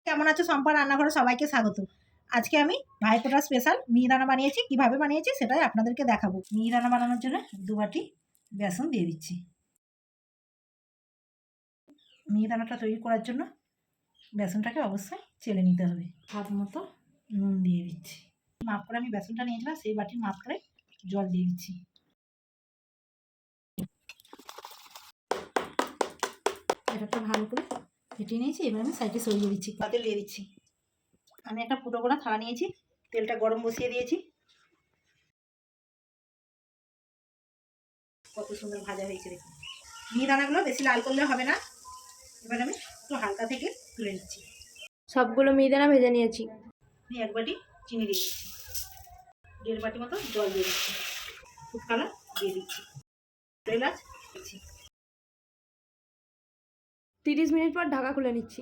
কেমন আছো? সম্পা রান্নাঘরে সবাইকে স্বাগত। আজকে আমি ভাইফোঁটা স্পেশাল মিহিদানা বানিয়েছি। কিভাবে বানিয়েছি সেটাই আপনাদেরকে দেখাবো। মিহিদানা বানানোর জন্য 2 বাটি বেসন দিয়ে দিচ্ছি। মিহিদানাটা তৈরি করার জন্য বেসনটাকে অবশ্যই চেলে নিতে হবে। হাত মতো নুন দিয়ে দিচ্ছি। মাপ করে আমি বেসনটা নিয়েছিলাম, সেই বাটির মাপ করে জল দিয়ে দিচ্ছি। এটা ভালো করে ফেটিয়ে নিয়েছি। এবার আমি সাইডে সরিয়ে দিচ্ছি। তেল দিয়ে দিচ্ছি। আমি একটা ফুটো করা থালা নিয়েছি, তেলটা গরম বসিয়ে দিয়েছি। কত সুন্দর ভাজা হয়েছে দেখুন। মিহিদানাগুলো বেশি লাল করলে হবে না। এবার আমি একটু হালকা থেকে তুলে নিচ্ছি। সবগুলো মিহিদানা ভেজে নিয়েছি। আমি 1 বাটি চিনি দিয়ে দিচ্ছি, 1.5 বাটি মতো জল দিয়ে দিচ্ছি, ফুড কালার দিয়ে দিচ্ছি, এলাচ দিচ্ছি। 30 মিনিট পর ঢাকা খুলে নিচ্ছি।